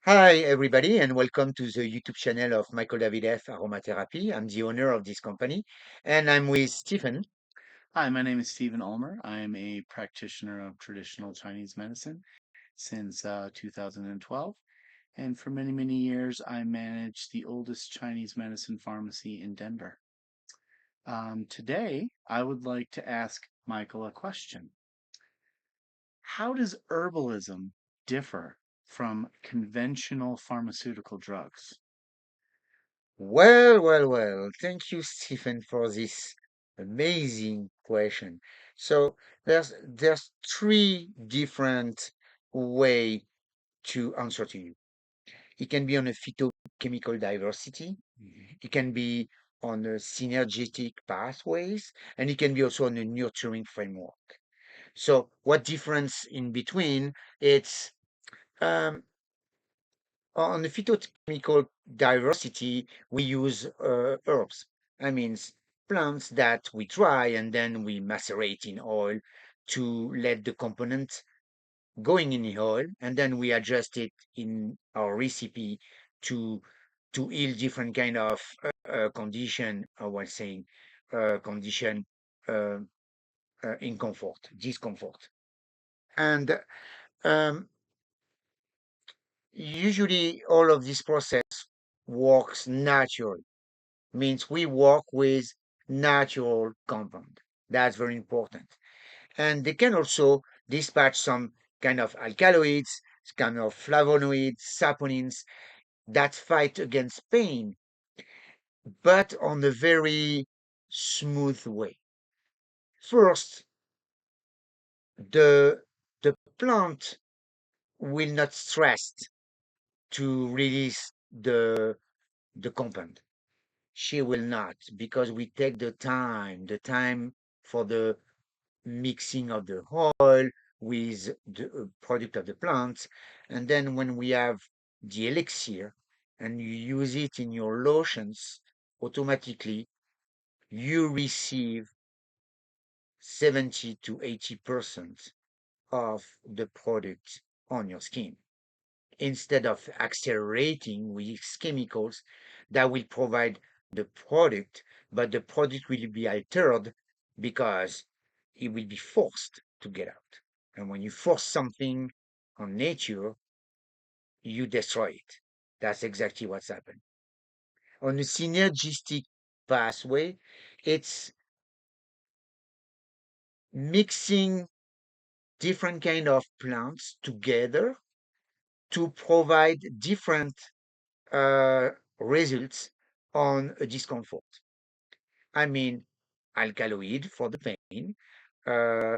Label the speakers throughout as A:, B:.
A: Hi, everybody, and welcome to the YouTube channel of Michael F Aromatherapy. I'm the owner of this company, and I'm with Stephen.
B: Hi, my name is Stephen Ulmer. I am a practitioner of traditional Chinese medicine since 2012. And for many, many years, I managed the oldest Chinese medicine pharmacy in Denver. Today, I would like to ask Michael a question. How does herbalism differ from conventional pharmaceutical drugs?
A: Well. Thank you, Stephen, for this amazing question. So there's three different way to answer to you. It can be on a phytochemical diversity.
B: Mhm.
A: It can be on a synergetic pathways, and it can be also on a nurturing framework. So what difference in between? It's um, on the phytochemical diversity, we use herbs. I mean, plants that we dry and then we macerate in oil to let the component going in the oil, and then we adjust it in our recipe to heal different kind of condition. I was saying condition uh, in comfort, discomfort, and um, usually all of this process works naturally, means we work with natural compound. That's very important. And they can also dispatch some kind of alkaloids, kind of flavonoids, saponins that fight against pain, but on a very smooth way. First, the the plant will not stress to release the compound. She will not, because we take the time for the mixing of the oil with the product of the plant. And then when we have the elixir and you use it in your lotions, automatically you receive 70 to 80% of the product on your skin instead of accelerating with chemicals that will provide the product, but the product will be altered because it will be forced to get out. And when you force something on nature, you destroy it. That's exactly what's happened. On a synergistic pathway, it's mixing different kind of plants together to provide different results on a discomfort. I mean, alkaloid for the pain, uh,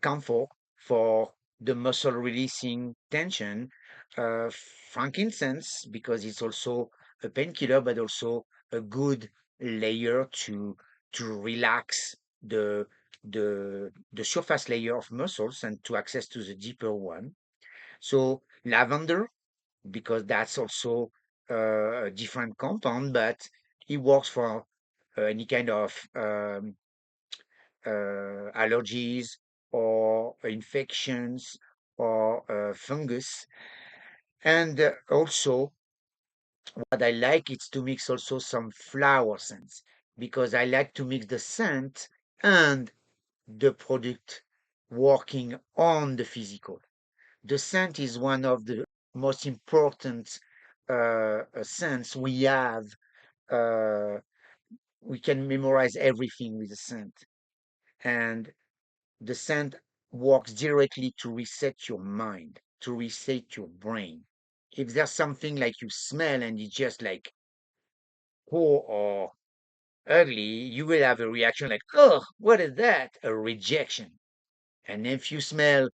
A: camphor for the muscle releasing tension, frankincense because it's also a painkiller, but also a good layer to relax the surface layer of muscles and to access to the deeper one. So lavender because that's also a different compound, but it works for any kind of allergies or infections or fungus. And also, what I like is to mix also some flower scents because I like to mix the scent and the product working on the physical. The scent is one of the most important scents we have. Uh, we can memorize everything with the scent, and the scent works directly to reset your mind, to reset your brain. If there's something like you smell and it's just like poor or ugly, you will have a reaction like, oh, what is that? A rejection. And if you smell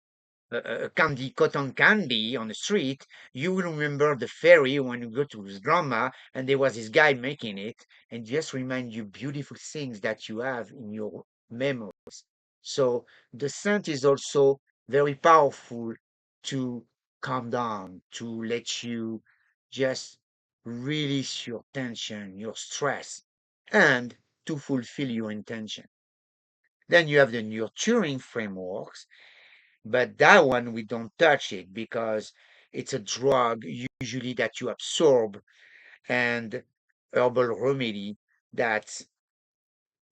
A: candy, cotton candy on the street, you will remember the fairy when you go to his grandma and there was this guy making it and just remind you beautiful things that you have in your memories. So the scent is also very powerful to calm down, to let you just release your tension, your stress, and to fulfill your intention. Then you have the nurturing frameworks, but that one we don't touch it because It's a drug usually that you absorb, and herbal remedy that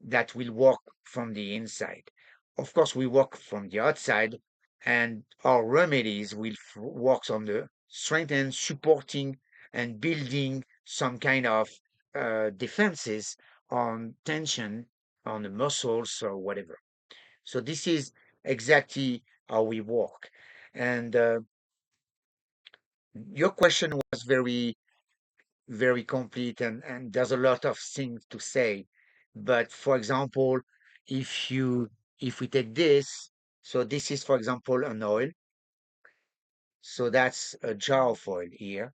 A: that will work from the inside. Of course, we work from the outside, and our remedies will work on the strengthening, supporting, and building some kind of defenses on tension on the muscles or whatever. So this is exactly how we work. And your question was very complete, and there's a lot of things to say. But for example, if you if we take this, so this is for example an oil. So that's a jar of oil here.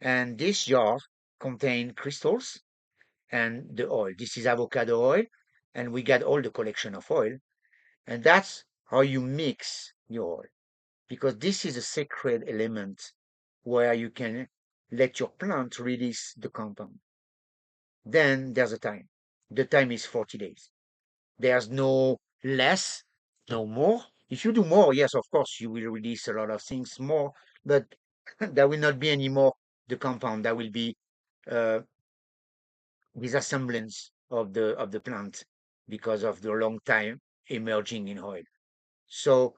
A: And this jar contain crystals and the oil. This is avocado oil, and we got all the collection of oil. And that's how you mix your oil. Because this is a sacred element where you can let your plant release the compound. Then there's a time. The time is 40 days. There's no less, no more. If you do more, yes, of course, you will release a lot of things more, but there will not be any more the compound. There will be uh, disassemblance of the plant because of the long time emerging in oil. So,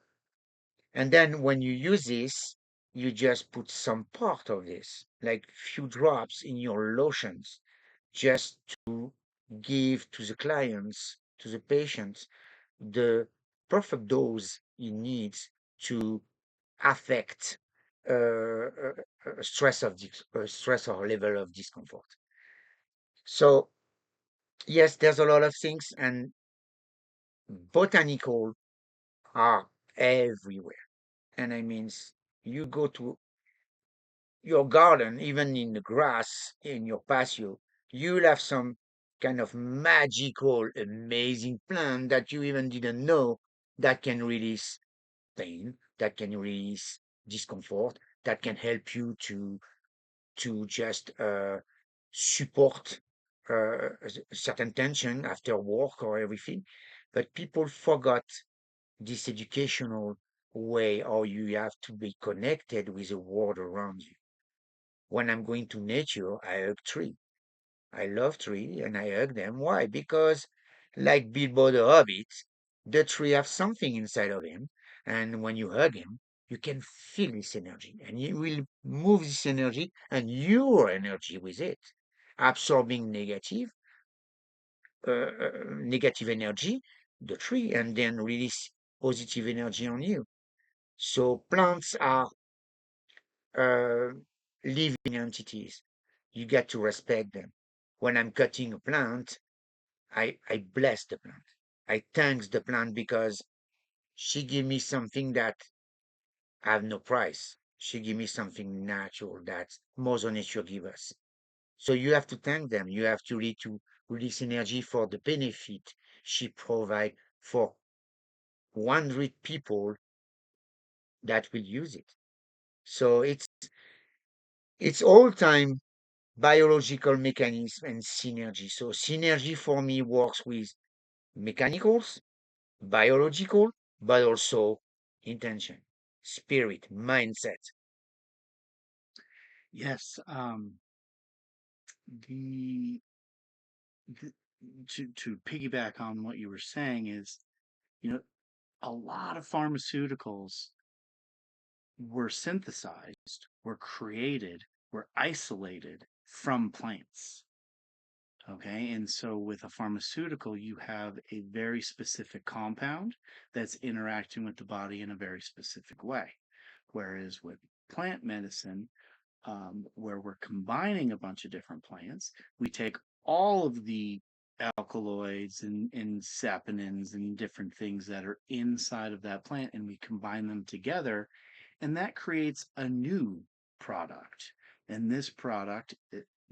A: and then when you use this, you just put some part of this, like few drops in your lotions, just to give to the clients, to the patients, the perfect dose he needs to affect stress of stress or level of discomfort. So yes, there's a lot of things, and botanical are everywhere. And I mean, you go to your garden, even in the grass in your patio, you'll have some kind of magical, amazing plant that you even didn't know that can release pain, that can release discomfort, that can help you to just support a certain tension after work or everything. But people forgot this educational way, or you have to be connected with the world around you. When I'm going to nature, I hug tree. I love tree and I hug them. Why? Because like Bilbo the Hobbit, the tree have something inside of him, and when you hug him, you can feel this energy, and you will move this energy and your energy with it, absorbing negative energy, the tree, and then release positive energy on you. So plants are uh, living entities. You get to respect them. When I'm cutting a plant, I bless the plant. I thanks the plant because she give me something that I have no price. She give me something natural that Mother Nature give us. So you have to thank them. You have to really to release energy for the benefit she provide for 100 people that will use it. So it's all time biological mechanism and synergy. So synergy for me works with mechanicals, biological, but also intention, spirit, mindset.
B: Yes, the, the to piggyback on what you were saying is, you know, a lot of pharmaceuticals were synthesized, were created, were isolated from plants. Okay, and so with a pharmaceutical, you have a very specific compound that's interacting with the body in a very specific way. Whereas with plant medicine, where we're combining a bunch of different plants, we take all of the alkaloids and saponins and different things that are inside of that plant and we combine them together, and that creates a new product. And this product,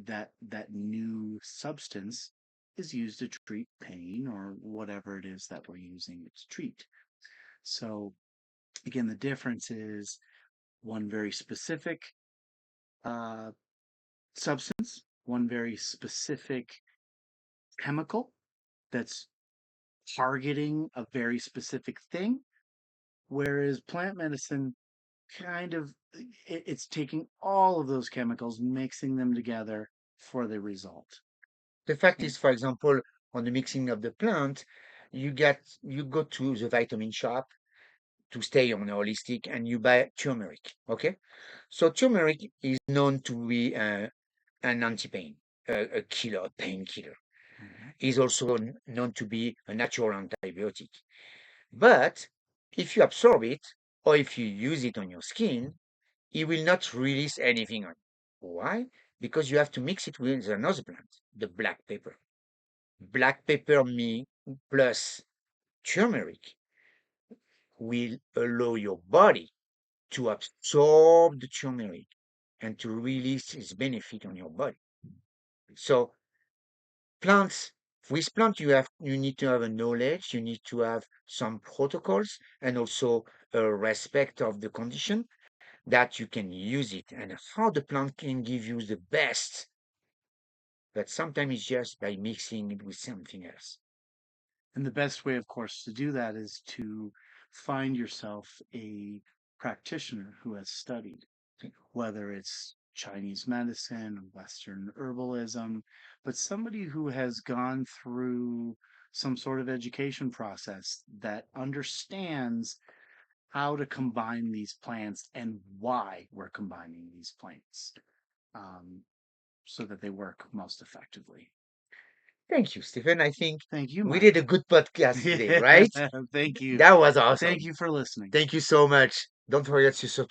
B: that new substance, is used to treat pain or whatever it is that we're using it to treat. So again, the difference is one very specific uh, substance, one very specific chemical that's targeting a very specific thing. Whereas plant medicine, kind of it's taking all of those chemicals, mixing them together for the result.
A: The fact
B: And
A: is, for example, on the mixing of the plant, you go to the vitamin shop to stay on holistic and you buy turmeric. Okay, so turmeric is known to be an anti-pain, a killer, a painkiller.
B: mhm.
A: Is also known to be a natural antibiotic. But if you absorb it or if you use it on your skin, it will not release anything on you. Why? Because you have to mix it with another plant, the black pepper. Black pepper me plus turmeric will allow your body to absorb the turmeric and to release its benefit on your body. So plants, with plant you need to have a knowledge, you need to have some protocols and also a respect of the condition that you can use it and how the plant can give you the best. But sometimes it's just by mixing it with something else.
B: And the best way, of course, to do that is to find yourself a practitioner who has studied, whether it's Chinese medicine, Western herbalism, but somebody who has gone through some sort of education process that understands how to combine these plants and why we're combining these plants um, so that they work most effectively.
A: Thank you, Stephen. I think
B: Thank you,
A: we did a
B: Michael.
A: good podcast today,
B: Yeah,
A: right?
B: thank you.
A: That was
B: Thank
A: awesome.
B: you for listening.
A: Thank you so much. Don't forget to subscribe.